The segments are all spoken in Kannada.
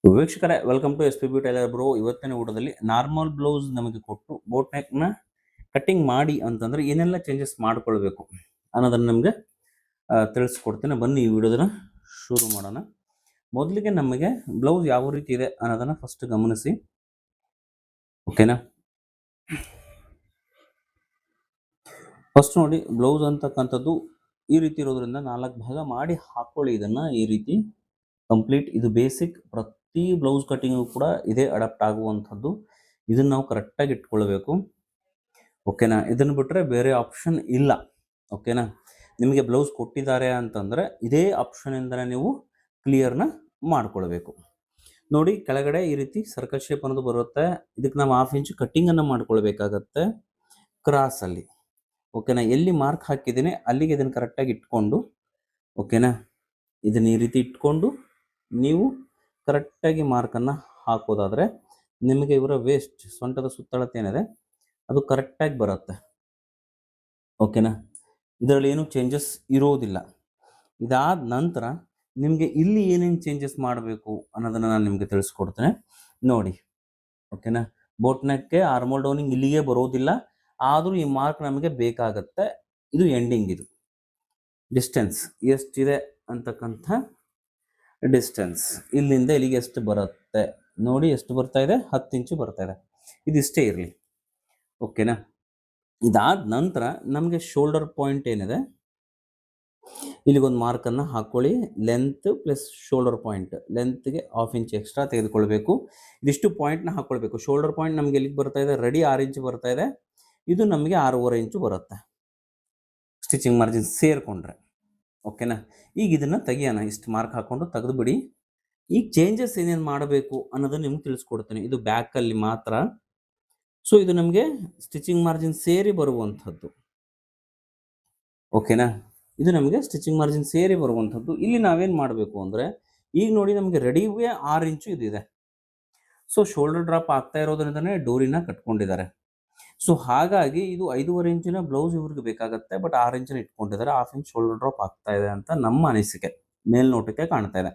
ವೀಕ್ಷಕರೇ welcome to SPB tailor bro. ಇವತ್ತಿನ ಊಟದಲ್ಲಿ ನಾರ್ಮಲ್ ಬ್ಲೌಸ್ ನಮಗೆ ಕೊಟ್ಟು ಬೋಟ್ ನೆಕ್ನ ಕಟ್ಟಿಂಗ್ ಮಾಡಿ ಅಂತಂದ್ರೆ ಏನೆಲ್ಲ ಚೇಂಜಸ್ ಮಾಡ್ಕೊಳ್ಬೇಕು ಅನ್ನೋದನ್ನ ನಿಮಗೆ ತಿಳಿಸ್ಕೊಡ್ತೇನೆ. ಬನ್ನಿ ಈ ವಿಡಿಯೋದನ್ನ ಶುರು ಮಾಡೋಣ. ಮೊದಲಿಗೆ ನಮಗೆ ಬ್ಲೌಸ್ ಯಾವ ರೀತಿ ಇದೆ ಅನ್ನೋದನ್ನ ಫಸ್ಟ್ ಗಮನಿಸಿ, ಓಕೆನಾ. ಫಸ್ಟ್ ನೋಡಿ, ಬ್ಲೌಸ್ ಅಂತಕ್ಕಂಥದ್ದು ಈ ರೀತಿ ಇರೋದ್ರಿಂದ 4 ಭಾಗ ಮಾಡಿ ಹಾಕೊಳ್ಳಿ. ಇದನ್ನ ಈ ರೀತಿ ಕಂಪ್ಲೀಟ್, ಇದು ಬೇಸಿಕ್. ಪ್ರತಿ ಬ್ಲೌಸ್ ಕಟಿಂಗು ಕೂಡ ಇದೇ ಅಡಾಪ್ಟ್ ಆಗುವಂಥದ್ದು. ಇದನ್ನ ನಾವು ಕರೆಕ್ಟಾಗಿ ಇಟ್ಕೊಳ್ಬೇಕು, ಓಕೆನಾ. ಇದನ್ನು ಬಿಟ್ಟರೆ ಬೇರೆ ಆಪ್ಷನ್ ಇಲ್ಲ, ಓಕೆನಾ. ನಿಮಗೆ ಬ್ಲೌಸ್ ಕೊಟ್ಟಿದ್ದಾರೆ ಅಂತಂದರೆ ಇದೇ ಆಪ್ಷನಿಂದನೇ ನೀವು ಕ್ಲಿಯರ್ನ ಮಾಡ್ಕೊಳ್ಬೇಕು. ನೋಡಿ, ಕೆಳಗಡೆ ಈ ರೀತಿ ಸರ್ಕಲ್ ಶೇಪ್ ಅನ್ನೋದು ಬರುತ್ತೆ. ಇದಕ್ಕೆ ನಾವು 1/2 ಇಂಚ್ ಕಟ್ಟಿಂಗನ್ನು ಮಾಡ್ಕೊಳ್ಬೇಕಾಗತ್ತೆ ಕ್ರಾಸಲ್ಲಿ, ಓಕೆನಾ. ಎಲ್ಲಿ ಮಾರ್ಕ್ ಹಾಕಿದ್ದೀನಿ ಅಲ್ಲಿಗೆ ಇದನ್ನು ಕರೆಕ್ಟಾಗಿ ಇಟ್ಕೊಂಡು, ಓಕೆನಾ. ಇದನ್ನು ಈ ರೀತಿ ಇಟ್ಕೊಂಡು ನೀವು ಕರೆಕ್ಟಾಗಿ ಮಾರ್ಕನ್ನು ಹಾಕೋದಾದರೆ ನಿಮಗೆ ಇವರ ವೇಸ್ಟ್, ಸೊಂಟದ ಸುತ್ತಳತೆ ಏನಿದೆ ಅದು ಕರೆಕ್ಟಾಗಿ ಬರುತ್ತೆ, ಓಕೆನಾ. ಇದರಲ್ಲಿ ಏನು ಚೇಂಜಸ್ ಇರೋದಿಲ್ಲ. ಇದಾದ ನಂತರ ನಿಮಗೆ ಇಲ್ಲಿ ಏನೇನು ಚೇಂಜಸ್ ಮಾಡಬೇಕು ಅನ್ನೋದನ್ನು ನಾನು ನಿಮಗೆ ತಿಳಿಸ್ಕೊಡ್ತೇನೆ ನೋಡಿ, ಓಕೆನಾ. ಬೋಟ್ ನೆಕ್ಗೆ ಆರ್ಮೋಲ್ ಡೌನಿಂಗ್ ಇಲ್ಲಿಗೆ ಬರೋದಿಲ್ಲ, ಆದರೂ ಈ ಮಾರ್ಕ್ ನಮಗೆ ಬೇಕಾಗತ್ತೆ. ಇದು ಎಂಡಿಂಗ್, ಇದು ಡಿಸ್ಟೆನ್ಸ್ ಎಷ್ಟಿದೆ ಅಂತಕ್ಕಂಥ ಡಿಸ್ಟೆನ್ಸ್ ಇಲ್ಲಿಂದ ಇಲ್ಲಿಗೆ ಎಷ್ಟು ಬರುತ್ತೆ ನೋಡಿ. ಎಷ್ಟು ಬರ್ತಾ ಇದೆ? 10 ಇಂಚು ಬರ್ತಾ ಇದೆ. ಇದಿಷ್ಟೇ ಇರಲಿ, ಓಕೆನಾ. ಇದಾದ ನಂತರ ನಮಗೆ ಶೋಲ್ಡರ್ ಪಾಯಿಂಟ್ ಏನಿದೆ ಇಲ್ಲಿಗೊಂದು ಮಾರ್ಕನ್ನು ಹಾಕ್ಕೊಳ್ಳಿ. ಲೆಂತ್ ಪ್ಲಸ್ ಶೋಲ್ಡರ್ ಪಾಯಿಂಟ್, ಲೆಂತ್ಗೆ 1/2 ಇಂಚ್ ಎಕ್ಸ್ಟ್ರಾ ತೆಗೆದುಕೊಳ್ಬೇಕು. ಇದಿಷ್ಟು ಪಾಯಿಂಟ್ನ ಹಾಕ್ಕೊಳ್ಬೇಕು. ಶೋಲ್ಡರ್ ಪಾಯಿಂಟ್ ನಮಗೆ ಎಲ್ಲಿಗೆ ಬರ್ತಾ ಇದೆ? ರೆಡಿ 6 ಇಂಚು ಬರ್ತಾ ಇದೆ. ಇದು ನಮಗೆ 6.5 ಇಂಚು ಬರುತ್ತೆ ಸ್ಟಿಚಿಂಗ್ ಮಾರ್ಜಿನ್ ಸೇರಿಕೊಂಡ್ರೆ, ಓಕೆನಾ. ಈಗ ಇದನ್ನು ತೆಗಿಯೋಣ. ಇಷ್ಟು ಮಾರ್ಕ್ ಹಾಕ್ಕೊಂಡು ತೆಗೆದು ಬಿಡಿ. ಈಗ ಚೇಂಜಸ್ ಏನೇನು ಮಾಡಬೇಕು ಅನ್ನೋದನ್ನು ನಿಮ್ಗೆ ತಿಳಿಸ್ಕೊಡ್ತೇನೆ. ಇದು ಬ್ಯಾಕಲ್ಲಿ ಮಾತ್ರ. ಸೊ ಇದು ನಮಗೆ ಸ್ಟಿಚಿಂಗ್ ಮಾರ್ಜಿನ್ ಸೇರಿ ಬರುವಂಥದ್ದು, ಓಕೆನಾ. ಇದು ನಮಗೆ ಸ್ಟಿಚಿಂಗ್ ಮಾರ್ಜಿನ್ ಸೇರಿ ಬರುವಂಥದ್ದು. ಇಲ್ಲಿ ನಾವೇನು ಮಾಡಬೇಕು ಅಂದರೆ, ಈಗ ನೋಡಿ ನಮಗೆ ರೆಡಿಗೆ 6 ಇಂಚು ಇದಿದೆ. ಸೊ ಶೋಲ್ಡರ್ ಡ್ರಾಪ್ ಆಗ್ತಾ ಇರೋದ್ರಿಂದನೇ ಡೋರಿನ ಕಟ್ಕೊಂಡಿದ್ದಾರೆ. ಸೊ ಹಾಗಾಗಿ ಇದು 5.5 ಇಂಚಿನ ಬ್ಲೌಸ್ ಇವ್ರಿಗೆ ಬೇಕಾಗುತ್ತೆ, ಬಟ್ 6 ಇಂಚಿನ ಇಟ್ಕೊಂಡಿದ್ದಾರೆ. 1/2 ಇಂಚ್ ಶೋಲ್ಡರ್ ಡ್ರಾಪ್ ಆಗ್ತಾ ಇದೆ ಅಂತ ನಮ್ಮ ಅನಿಸಿಕೆ, ಮೇಲ್ನೋಟಕ್ಕೆ ಕಾಣ್ತಾ ಇದೆ.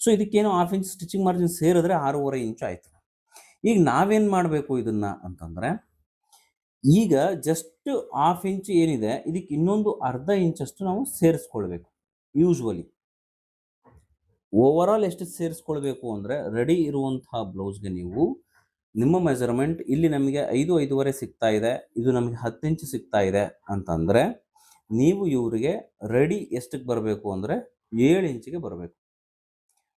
ಸೊ ಇದಕ್ಕೇನು 1/2 ಇಂಚ್ ಸ್ಟಿಚಿಂಗ್ ಮಾರ್ಜಿನ್ ಸೇರಿದ್ರೆ 6.5 ಇಂಚು ಆಯಿತು. ಈಗ ನಾವೇನು ಮಾಡಬೇಕು ಇದನ್ನ ಅಂತಂದರೆ, ಈಗ ಜಸ್ಟ್ 1/2 ಇಂಚ್ ಏನಿದೆ ಇದಕ್ಕೆ ಇನ್ನೊಂದು ಅರ್ಧ ಇಂಚಷ್ಟು ನಾವು ಸೇರಿಸ್ಕೊಳ್ಬೇಕು. ಯೂಶ್ವಲಿ ಓವರ್ ಆಲ್ ಎಷ್ಟು ಸೇರಿಸ್ಕೊಳ್ಬೇಕು ಅಂದರೆ, ರೆಡಿ ಇರುವಂತಹ ಬ್ಲೌಸ್ಗೆ ನೀವು ನಿಮ್ಮ ಮೆಜರ್ಮೆಂಟ್ ಇಲ್ಲಿ ನಮಗೆ 5.5 ಸಿಗ್ತಾ ಇದೆ, ಇದು ನಮಗೆ 10 ಇಂಚು ಸಿಗ್ತಾ ಇದೆ ಅಂತಂದರೆ, ನೀವು ಇವರಿಗೆ ರೆಡಿ ಎಷ್ಟಕ್ಕೆ ಬರಬೇಕು ಅಂದರೆ 7 ಇಂಚಿಗೆ ಬರಬೇಕು,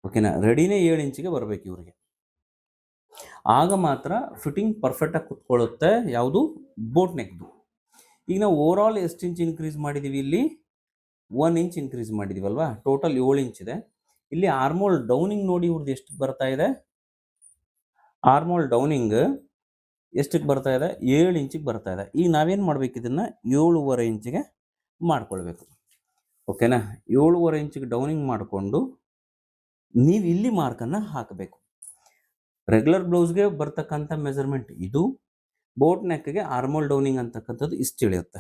ಓಕೆನಾ. ರೆಡಿನೇ 7 ಇಂಚಿಗೆ ಬರಬೇಕು ಇವರಿಗೆ. ಆಗ ಮಾತ್ರ ಫಿಟ್ಟಿಂಗ್ ಪರ್ಫೆಕ್ಟಾಗಿ ಕುತ್ಕೊಳ್ಳುತ್ತೆ. ಯಾವುದು? ಬೋಟ್ ನೆಕ್ದು. ಈಗ ನಾವು ಓವರ್ ಆಲ್ ಎಷ್ಟು ಇಂಚ್ ಇನ್ಕ್ರೀಸ್ ಮಾಡಿದ್ದೀವಿ? ಇಲ್ಲಿ 1 ಇಂಚ್ ಇನ್ಕ್ರೀಸ್ ಮಾಡಿದ್ದೀವಲ್ವಾ. ಟೋಟಲ್ 7 ಇಂಚ್ ಇದೆ. ಇಲ್ಲಿ ಆರ್ಮೋಲ್ ಡೌನಿಂಗ್ ನೋಡಿ ಇವ್ರದ್ದು ಎಷ್ಟು ಬರ್ತಾ ಇದೆ. ಆರ್ಮೋಲ್ ಡೌನಿಂಗ್ ಎಷ್ಟಕ್ಕೆ ಬರ್ತಾ ಇದೆ? 7 ಇಂಚಿಗೆ ಬರ್ತಾ ಇದೆ. ಈಗ ನಾವೇನು ಮಾಡಬೇಕು? ಇದನ್ನು 7.5 ಇಂಚಿಗೆ ಮಾಡ್ಕೊಳ್ಬೇಕು, ಓಕೆನಾ. 7.5 ಇಂಚಿಗೆ ಡೌನಿಂಗ್ ಮಾಡಿಕೊಂಡು ನೀವು ಇಲ್ಲಿ ಮಾರ್ಕನ್ನು ಹಾಕಬೇಕು. ರೆಗ್ಯುಲರ್ ಬ್ಲೌಸ್ಗೆ ಬರ್ತಕ್ಕಂಥ ಮೆಜರ್ಮೆಂಟ್ ಇದು. ಬೋಟ್ ನೆಕ್ಗೆ ಆರ್ಮೋಲ್ ಡೌನಿಂಗ್ ಅಂತಕ್ಕಂಥದ್ದು ಇಷ್ಟು ಇಳಿಯುತ್ತೆ.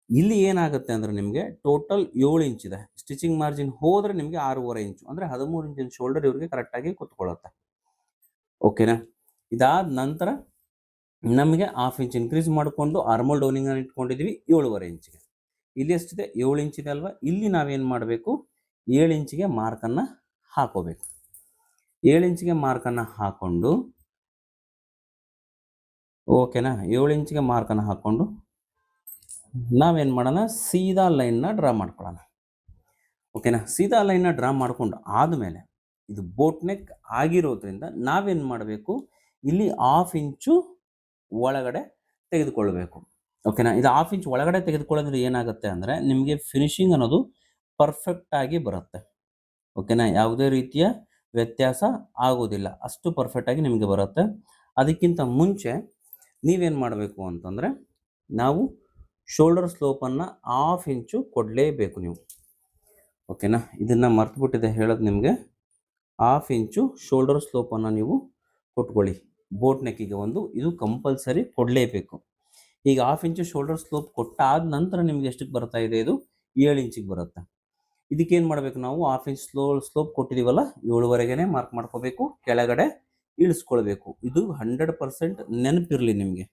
ಇಲ್ಲಿ ಏನಾಗುತ್ತೆ ಅಂದರೆ ನಿಮಗೆ ಟೋಟಲ್ 7 ಇಂಚ್ ಇದೆ. ಸ್ಟಿಚಿಂಗ್ ಮಾರ್ಜಿನ್ ಹೋದರೆ ನಿಮಗೆ 6.5 ಇಂಚು ಅಂದರೆ 13 ಇಂಚಿನ ಶೋಲ್ಡರ್ ಇವ್ರಿಗೆ ಕರೆಕ್ಟಾಗಿ ಕುತ್ಕೊಳ್ಳುತ್ತೆ, ಓಕೆನಾ. ಇದಾದ ನಂತರ ನಮಗೆ 1/2 ಇಂಚ್ ಇನ್ಕ್ರೀಸ್ ಮಾಡಿಕೊಂಡು ಆರ್ಮೋಲ್ ಡೌನಿಂಗನ್ನು ಇಟ್ಕೊಂಡಿದ್ದೀವಿ 7.5 ಇಂಚಿಗೆ. ಇಲ್ಲಿ ಎಷ್ಟಿದೆ? 7 ಇಂಚಿದೆ ಅಲ್ವಾ. ಇಲ್ಲಿ ನಾವೇನು ಮಾಡಬೇಕು? 7 ಇಂಚಿಗೆ ಮಾರ್ಕನ್ನು ಹಾಕೋಬೇಕು. 7 ಇಂಚಿಗೆ ಮಾರ್ಕನ್ನು ಹಾಕ್ಕೊಂಡು, ಓಕೆನಾ. 7 ಇಂಚಿಗೆ ಮಾರ್ಕನ್ನು ಹಾಕ್ಕೊಂಡು ನಾವೇನು ಮಾಡೋಣ? ಸೀದಾ ಲೈನ್ನ ಡ್ರಾ ಮಾಡ್ಕೊಳ್ಳೋಣ, ಓಕೆನಾ. ಸೀದಾ ಲೈನ್ನ ಡ್ರಾ ಮಾಡ್ಕೊಂಡು ಆದಮೇಲೆ ಇದು ಬೋಟ್ ನೆಕ್ ಆಗಿರೋದ್ರಿಂದ ನಾವೇನು ಮಾಡಬೇಕು? ಇಲ್ಲಿ 1/2 ಇಂಚು ಒಳಗಡೆ ತೆಗೆದುಕೊಳ್ಬೇಕು, ಓಕೆನಾ. ಇದು 1/2 ಇಂಚ್ ಒಳಗಡೆ ತೆಗೆದುಕೊಳ್ಳೋದ್ರೆ ಏನಾಗುತ್ತೆ ಅಂದರೆ ನಿಮಗೆ ಫಿನಿಶಿಂಗ್ ಅನ್ನೋದು ಪರ್ಫೆಕ್ಟಾಗಿ ಬರುತ್ತೆ, ಓಕೆನಾ. ಯಾವುದೇ ರೀತಿಯ ವ್ಯತ್ಯಾಸ ಆಗೋದಿಲ್ಲ, ಅಷ್ಟು ಪರ್ಫೆಕ್ಟಾಗಿ ನಿಮಗೆ ಬರುತ್ತೆ. ಅದಕ್ಕಿಂತ ಮುಂಚೆ ನೀವೇನು ಮಾಡಬೇಕು ಅಂತಂದರೆ, ನಾವು ಶೋಲ್ಡರ್ ಸ್ಲೋಪನ್ನು 1/2 ಇಂಚು ಕೊಡಲೇಬೇಕು ನೀವು, ಓಕೆನಾ. ಇದನ್ನು ಮರ್ತುಬಿಟ್ಟಿದೆ ಹೇಳೋದು ನಿಮಗೆ. 1/2 ಇಂಚು ಶೋಲ್ಡರ್ ಸ್ಲೋಪನ್ನು ನೀವು ಕೊಟ್ಕೊಳ್ಳಿ. ಬೋಟ್ ನೆಕ್ಕಿಗೆ ಒಂದು ಇದು ಕಂಪಲ್ಸರಿ ಕೊಡಲೇಬೇಕು. ಈಗ 1/2 ಇಂಚು ಶೋಲ್ಡರ್ ಸ್ಲೋಪ್ ಕೊಟ್ಟಾದ ನಂತರ ನಿಮಗೆ ಎಷ್ಟಕ್ಕೆ ಬರ್ತಾ ಇದೆ? ಇದು 7 ಇಂಚಿಗೆ ಬರುತ್ತೆ. ಇದಕ್ಕೇನು ಮಾಡಬೇಕು ನಾವು 1/2 ಇಂಚ್ ಸ್ಲೋಪ್ ಕೊಟ್ಟಿದ್ದೀವಲ್ಲ 7ವರೆಗೆ ಮಾರ್ಕ್ ಮಾಡ್ಕೋಬೇಕು, ಕೆಳಗಡೆ ಇಳಿಸ್ಕೊಳ್ಬೇಕು. ಇದು 100% ನೆನಪಿರಲಿ ನಿಮಗೆ.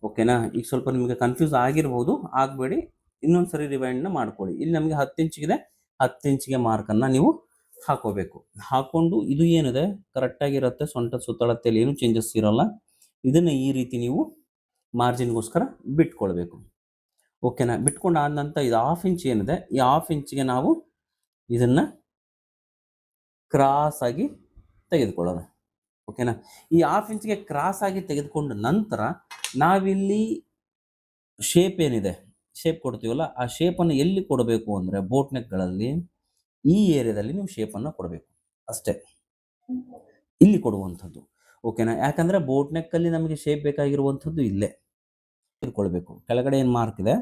ಓಕೆನಾ? ಈಗ ಸ್ವಲ್ಪ ನಿಮಗೆ ಕನ್ಫ್ಯೂಸ್ ಆಗಿರ್ಬೋದು, ಆಗಬೇಡಿ, ಇನ್ನೊಂದು ಸರಿ ರಿವೈಂಡ್ನ ಮಾಡ್ಕೊಳ್ಳಿ. ಇಲ್ಲಿ ನಮಗೆ 10 ಇಂಚಿಗಿದೆ, 10 ಇಂಚಿಗೆ ಮಾರ್ಕನ್ನು ನೀವು ಹಾಕೋಬೇಕು. ಹಾಕೊಂಡು ಇದು ಏನಿದೆ ಕರೆಕ್ಟಾಗಿರುತ್ತೆ, ಸೊಂಟ ಸುತ್ತಳತೆಯಲ್ಲಿ ಏನು ಚೇಂಜಸ್ ಇರೋಲ್ಲ. ಇದನ್ನು ಈ ರೀತಿ ನೀವು ಮಾರ್ಜಿನ್ಗೋಸ್ಕರ ಬಿಟ್ಕೊಳ್ಬೇಕು. ಓಕೆನಾ? ಬಿಟ್ಕೊಂಡು ಆದ ನಂತರ ಇದು 1/2 ಇಂಚ್ ಏನಿದೆ, ಈ 1/2 ಇಂಚಿಗೆ ನಾವು ಇದನ್ನು ಕ್ರಾಸ್ ಆಗಿ ತೆಗೆದುಕೊಳ್ಳೋಣ. ಓಕೆನಾ? ಈ 1/2 ಇಂಚಿಗೆ ಕ್ರಾಸ್ ಆಗಿ ತೆಗೆದುಕೊಂಡ ನಂತರ ನಾವಿಲ್ಲಿ ಶೇಪ್ ಏನಿದೆ, ಶೇಪ್ ಕೊಡ್ತೀವಲ್ಲ, ಆ ಶೇಪನ್ನು ಎಲ್ಲಿ ಕೊಡಬೇಕು ಅಂದರೆ ಬೋಟ್ ನೆಕ್ಗಳಲ್ಲಿ ಈ ಏರಿಯಾದಲ್ಲಿ ನೀವು ಶೇಪನ್ನು ಕೊಡಬೇಕು ಅಷ್ಟೇ, ಇಲ್ಲಿ ಕೊಡುವಂಥದ್ದು. ಓಕೆನಾ? ಯಾಕಂದರೆ ಬೋಟ್ ನೆಕ್ಕಲ್ಲಿ ನಮಗೆ ಶೇಪ್ ಬೇಕಾಗಿರುವಂಥದ್ದು ಇಲ್ಲೇ ತಿಳ್ಕೊಳ್ಬೇಕು. ಕೆಳಗಡೆ ಏನು ಮಾರ್ಕ್ ಇದೆ,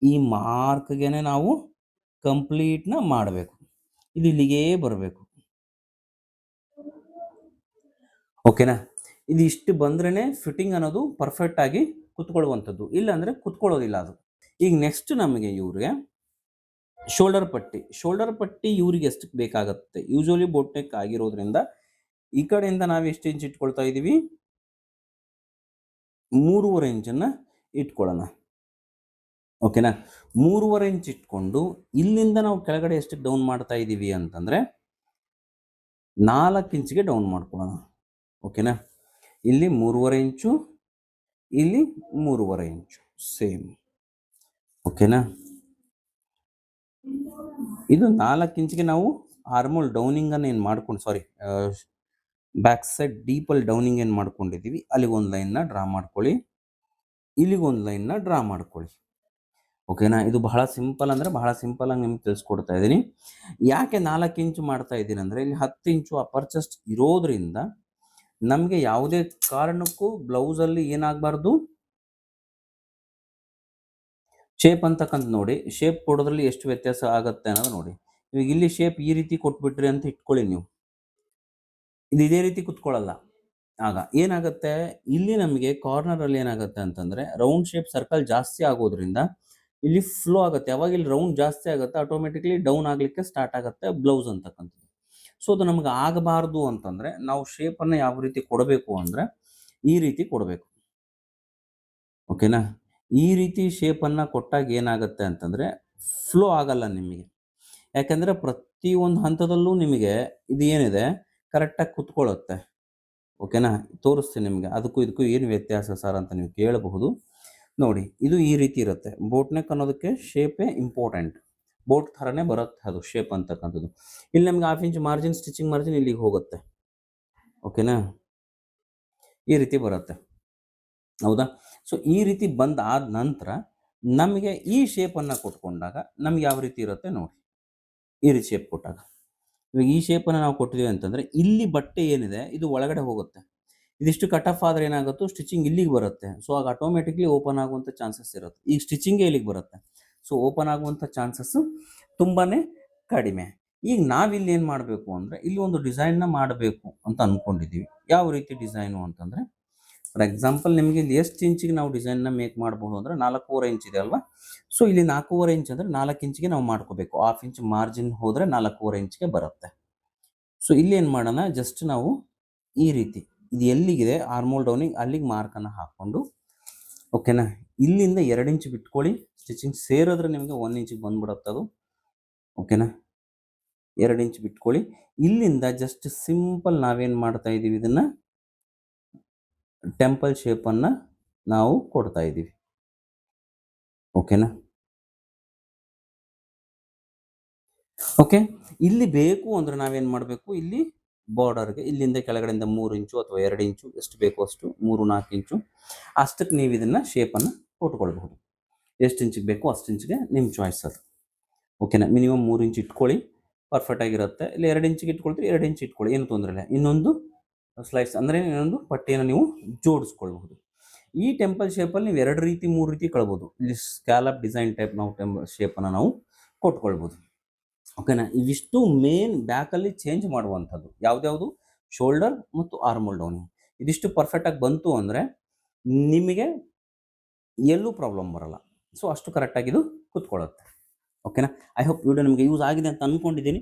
ಈ ಮಾರ್ಕ್ಗೆ ನಾವು ಕಂಪ್ಲೀಟ್ನ ಮಾಡಬೇಕು. ಇದು ಇಲ್ಲಿಗೇ ಬರಬೇಕು. ಓಕೆನಾ? ಇದು ಇಷ್ಟು ಬಂದ್ರೇ ಫಿಟ್ಟಿಂಗ್ ಅನ್ನೋದು ಪರ್ಫೆಕ್ಟ್ ಆಗಿ ಕುತ್ಕೊಳ್ಳುವಂಥದ್ದು, ಇಲ್ಲಾಂದರೆ ಕುತ್ಕೊಳ್ಳೋದಿಲ್ಲ ಅದು. ಈಗ ನೆಕ್ಸ್ಟ್ ನಮಗೆ ಇವ್ರಿಗೆ ಶೋಲ್ಡರ್ ಪಟ್ಟಿ ಇವ್ರಿಗೆ ಎಷ್ಟು ಬೇಕಾಗುತ್ತೆ, ಯೂಶುವಲಿ ಬೋಟ್ ನೆಕ್ ಆಗಿರೋದ್ರಿಂದ ಈ ಕಡೆಯಿಂದ ನಾವು ಎಷ್ಟು ಇಂಚ್ ಇಟ್ಕೊಳ್ತಾ ಇದ್ದೀವಿ, 3.5 ಇಂಚನ್ನು ಇಟ್ಕೊಳ್ಳೋಣ. ಓಕೆನಾ? 3.5 ಇಂಚ್ ಇಟ್ಕೊಂಡು ಇಲ್ಲಿಂದ ನಾವು ಕೆಳಗಡೆ ಎಷ್ಟು ಡೌನ್ ಮಾಡ್ತಾ ಇದ್ದೀವಿ ಅಂತಂದರೆ 4 ಇಂಚಿಗೆ ಡೌನ್ ಮಾಡ್ಕೊಳ್ಳೋಣ. ಓಕೆನಾ? ಇಲ್ಲಿ 3.5 ಇಂಚು, ಇಲ್ಲಿ 3.5 ಇಂಚು ಸೇಮ್. ಓಕೆನಾ? ಇದು 4 ಇಂಚಿಗೆ ನಾವು ಆರ್ಮೋಲ್ ಡೌನಿಂಗನ್ನು ಏನು ಮಾಡ್ಕೊಂಡು ಬ್ಯಾಕ್ ಸೈಡ್ ಡೀಪಲ್ಲಿ ಡೌನಿಂಗ್ ಏನು ಮಾಡ್ಕೊಂಡಿದ್ದೀವಿ ಅಲ್ಲಿಗೊಂದು ಲೈನ್ನ ಡ್ರಾ ಮಾಡ್ಕೊಳ್ಳಿ, ಇಲ್ಲಿಗೊಂದು ಲೈನ್ನ ಡ್ರಾ ಮಾಡ್ಕೊಳ್ಳಿ. ಓಕೆನಾ? ಇದು ಬಹಳ ಸಿಂಪಲ್ ಅಂದರೆ ಬಹಳ ಸಿಂಪಲಾಗಿ ನಿಮ್ಗೆ ತಿಳಿಸ್ಕೊಡ್ತಾ ಇದ್ದೀನಿ. ಯಾಕೆ 4 ಇಂಚು ಮಾಡ್ತಾ ಇದ್ದೀನಿ ಅಂದರೆ ಇಲ್ಲಿ 10 ಇಂಚು ಅಪರ್ ಚೆಸ್ಟ್ ಇರೋದ್ರಿಂದ ನಮಗೆ ಯಾವುದೇ ಕಾರಣಕ್ಕೂ ಬ್ಲೌಸಲ್ಲಿ ಏನಾಗಬಾರ್ದು, ಶೇಪ್ ಅಂತಕ್ಕಂಥ ನೋಡಿ, ಶೇಪ್ ಕೊಡೋದ್ರಲ್ಲಿ ಎಷ್ಟು ವ್ಯತ್ಯಾಸ ಆಗುತ್ತೆ ಅನ್ನೋದು ನೋಡಿ. ಇವಾಗ ಇಲ್ಲಿ ಶೇಪ್ ಈ ರೀತಿ ಕೊಟ್ಬಿಟ್ರಿ ಅಂತ ಇಟ್ಕೊಳ್ಳಿ ನೀವು, ಇದು ಇದೇ ರೀತಿ ಕುತ್ಕೊಳ್ಳಲ್ಲ. ಆಗ ಏನಾಗುತ್ತೆ, ಇಲ್ಲಿ ನಮಗೆ ಕಾರ್ನರಲ್ಲಿ ಏನಾಗುತ್ತೆ ಅಂತಂದರೆ ರೌಂಡ್ ಶೇಪ್ ಸರ್ಕಲ್ ಜಾಸ್ತಿ ಆಗೋದ್ರಿಂದ ಇಲ್ಲಿ ಫ್ಲೋ ಆಗುತ್ತೆ. ಯಾವಾಗ ಇಲ್ಲಿ ರೌಂಡ್ ಜಾಸ್ತಿ ಆಗುತ್ತೆ ಆಟೋಮೆಟಿಕ್ಲಿ ಡೌನ್ ಆಗಲಿಕ್ಕೆ ಸ್ಟಾರ್ಟ್ ಆಗುತ್ತೆ ಬ್ಲೌಸ್ ಅಂತಕ್ಕಂಥದ್ದು. ಸೊ ಅದು ನಮ್ಗೆ ಆಗಬಾರ್ದು ಅಂತಂದರೆ ನಾವು ಶೇಪನ್ನು ಯಾವ ರೀತಿ ಕೊಡಬೇಕು ಅಂದರೆ ಈ ರೀತಿ ಕೊಡಬೇಕು. ಓಕೆನಾ? ಈ ರೀತಿ ಶೇಪನ್ನು ಕೊಟ್ಟಾಗ ಏನಾಗುತ್ತೆ ಅಂತಂದರೆ ಫ್ಲೋ ಆಗಲ್ಲ ನಿಮಗೆ. ಯಾಕೆಂದರೆ ಪ್ರತಿಯೊಂದು ಹಂತದಲ್ಲೂ ನಿಮಗೆ ಇದು ಏನಿದೆ ಕರೆಕ್ಟಾಗಿ ಕುತ್ಕೊಳ್ಳುತ್ತೆ. ಓಕೆನಾ? ತೋರಿಸ್ತೀನಿ ನಿಮಗೆ ಅದಕ್ಕೂ ಇದಕ್ಕೂ ಏನು ವ್ಯತ್ಯಾಸ ಸರ್ ಅಂತ ನೀವು ಕೇಳಬಹುದು. ನೋಡಿ, ಇದು ಈ ರೀತಿ ಇರುತ್ತೆ. ಬೋಟ್ ನೆಕ್ ಅನ್ನೋದಕ್ಕೆ ಶೇಪೇ ಇಂಪಾರ್ಟೆಂಟ್, ಬೋಟ್ ಥರನೇ ಬರುತ್ತೆ ಅದು ಶೇಪ್ ಅಂತಕ್ಕಂಥದ್ದು. ಇಲ್ಲಿ ನಮ್ಗೆ 1/2 ಇಂಚ್ ಮಾರ್ಜಿನ್, ಸ್ಟಿಚಿಂಗ್ ಮಾರ್ಜಿನ್ ಇಲ್ಲಿಗೆ ಹೋಗುತ್ತೆ. ಓಕೆನಾ? ಈ ರೀತಿ ಬರುತ್ತೆ, ಹೌದಾ? ಸೊ ಈ ರೀತಿ ಬಂದಾದ ನಂತರ ನಮಗೆ ಈ ಶೇಪನ್ನು ಕೊಟ್ಕೊಂಡಾಗ ನಮ್ಗೆ ಯಾವ ರೀತಿ ಇರುತ್ತೆ ನೋಡಿ. ಈ ರೀತಿ ಶೇಪ್ ಕೊಟ್ಟಾಗ ಇವಾಗ ಈ ಶೇಪನ್ನು ನಾವು ಕೊಟ್ಟಿದ್ದೀವಿ ಅಂತಂದರೆ ಇಲ್ಲಿ ಬಟ್ಟೆ ಏನಿದೆ ಇದು ಒಳಗಡೆ ಹೋಗುತ್ತೆ. ಇದಿಷ್ಟು ಕಟ್ ಆಫ್ ಆದರೆ ಏನಾಗುತ್ತೋ ಸ್ಟಿಚಿಂಗ್ ಇಲ್ಲಿಗೆ ಬರುತ್ತೆ. ಸೊ ಆಗ ಆಟೋಮೆಟಿಕ್ಲಿ ಓಪನ್ ಆಗುವಂಥ ಚಾನ್ಸಸ್ ಇರುತ್ತೆ. ಈಗ ಸ್ಟಿಚಿಂಗೇ ಇಲ್ಲಿಗೆ ಬರುತ್ತೆ, ಸೊ ಓಪನ್ ಆಗುವಂಥ ಚಾನ್ಸಸ್ಸು ತುಂಬಾ ಕಡಿಮೆ. ಈಗ ನಾವಿಲ್ಲಿ ಏನು ಮಾಡಬೇಕು ಅಂದರೆ ಇಲ್ಲಿ ಒಂದು ಡಿಸೈನ್ನ ಮಾಡಬೇಕು ಅಂತ ಅಂದ್ಕೊಂಡಿದ್ದೀವಿ. ಯಾವ ರೀತಿ ಡಿಸೈನು ಅಂತಂದರೆ, ಫಾರ್ ಎಕ್ಸಾಂಪಲ್ ನಿಮಗೆ ಇಲ್ಲಿ ಎಷ್ಟು ಇಂಚಿಗೆ ನಾವು ಡಿಸೈನ್ನ ಮೇಕ್ ಮಾಡ್ಬೋದು ಅಂದರೆ 4.5 ಇಂಚ್ ಇದೆ ಅಲ್ವಾ. ಸೊ ಇಲ್ಲಿ 4.5 ಇಂಚ್ ಅಂದರೆ 4 ಇಂಚಿಗೆ ನಾವು ಮಾಡ್ಕೋಬೇಕು. 1/2 ಇಂಚ್ ಮಾರ್ಜಿನ್ ಹೋದರೆ 4.5 ಇಂಚಿಗೆ ಬರುತ್ತೆ. ಸೊ ಇಲ್ಲಿ ಏನು ಮಾಡೋಣ, ಜಸ್ಟ್ ನಾವು ಈ ರೀತಿ ಇದು ಎಲ್ಲಿಗಿದೆ ಆರ್ಮೋಲ್ ಡೌನಿಂಗ್ ಅಲ್ಲಿಗೆ ಮಾರ್ಕನ್ನು ಹಾಕ್ಕೊಂಡು, ಓಕೆನಾ, ಇಲ್ಲಿಂದ 2 ಇಂಚ್ ಬಿಟ್ಕೊಳ್ಳಿ. ಸ್ಟಿಚಿಂಗ್ ಸೇರಿದ್ರೆ ನಿಮಗೆ 1 ಇಂಚಿಗೆ ಬಂದ್ಬಿಡುತ್ತೆ ಅದು. ಓಕೆನಾ? 2 ಇಂಚ್ ಬಿಟ್ಕೊಳ್ಳಿ. ಇಲ್ಲಿಂದ ಜಸ್ಟ್ ಸಿಂಪಲ್ ನಾವೇನು ಮಾಡ್ತಾ ಇದ್ದೀವಿ, ಇದನ್ನು ಟೆಂಪಲ್ ಶೇಪನ್ನು ನಾವು ಕೊಡ್ತಾ ಇದ್ದೀವಿ. ಓಕೆನಾ? ಓಕೆ, ಇಲ್ಲಿ ಬೇಕು ಅಂದರೆ ನಾವೇನು ಮಾಡಬೇಕು, ಇಲ್ಲಿ ಬಾರ್ಡರ್ಗೆ ಇಲ್ಲಿಂದ ಕೆಳಗಡೆಯಿಂದ 3 ಇಂಚು ಅಥವಾ 2 ಇಂಚು ಎಷ್ಟು ಬೇಕೋ ಅಷ್ಟು, 3-4 ಇಂಚು ಅಷ್ಟಕ್ಕೆ ನೀವು ಇದನ್ನು ಶೇಪನ್ನು ಕೊಟ್ಕೊಳ್ಬಹುದು. ಎಷ್ಟು ಇಂಚಿಗೆ ಬೇಕೋ ಅಷ್ಟು ಇಂಚಿಗೆ ನಿಮ್ಮ ಚಾಯ್ಸ್ ಅದು. ಓಕೆನಾ? ಮಿನಿಮಮ್ 3 ಇಂಚ್ ಇಟ್ಕೊಳ್ಳಿ, ಪರ್ಫೆಕ್ಟಾಗಿರುತ್ತೆ. ಇಲ್ಲ 2 ಇಂಚಿಗೆ ಇಟ್ಕೊಳ್ತೀರಿ 2 ಇಂಚ್ ಇಟ್ಕೊಳ್ಳಿ, ಏನು ತೊಂದರೆ ಇಲ್ಲ. ಇನ್ನೊಂದು ಸ್ಲೈಸ್ ಅಂದರೆ ಇನ್ನೊಂದು ಪಟ್ಟಿಯನ್ನು ನೀವು ಜೋಡಿಸ್ಕೊಳ್ಬಹುದು. ಈ ಟೆಂಪಲ್ ಶೇಪಲ್ಲಿ ನೀವು 2 ರೀತಿ 3 ರೀತಿ ಕಳ್ಬೋದು. ಇಲ್ಲಿ ಸ್ಕ್ಯಾಲಪ್ ಡಿಸೈನ್ ಟೈಪ್ ನಾವು ಶೇಪನ್ನು ನಾವು ಕೊಟ್ಕೊಳ್ಬೋದು. ಓಕೆನಾ? ಇವಿಷ್ಟು ಮೇನ್ ಬ್ಯಾಕಲ್ಲಿ ಚೇಂಜ್ ಮಾಡುವಂಥದ್ದು ಯಾವ್ದ್ಯಾವುದು, ಶೋಲ್ಡರ್ ಮತ್ತು ಆರ್ಮೋಲ್ ಡೌನಿಂಗ್. ಇದಿಷ್ಟು ಪರ್ಫೆಕ್ಟಾಗಿ ಬಂತು ಅಂದರೆ ನಿಮಗೆ ಎಲ್ಲೂ ಪ್ರಾಬ್ಲಮ್ ಬರಲ್ಲ. ಸೊ ಅಷ್ಟು ಕರೆಕ್ಟಾಗಿ ಇದು ಕೂತ್ಕೊಳ್ಳುತ್ತೆ. ಓಕೆನಾ? ಐ ಹೋಪ್ ವಿಡಿಯೋ ನಿಮಗೆ ಯೂಸ್ ಆಗಿದೆ ಅಂತ ಅಂದ್ಕೊಂಡಿದ್ದೀನಿ.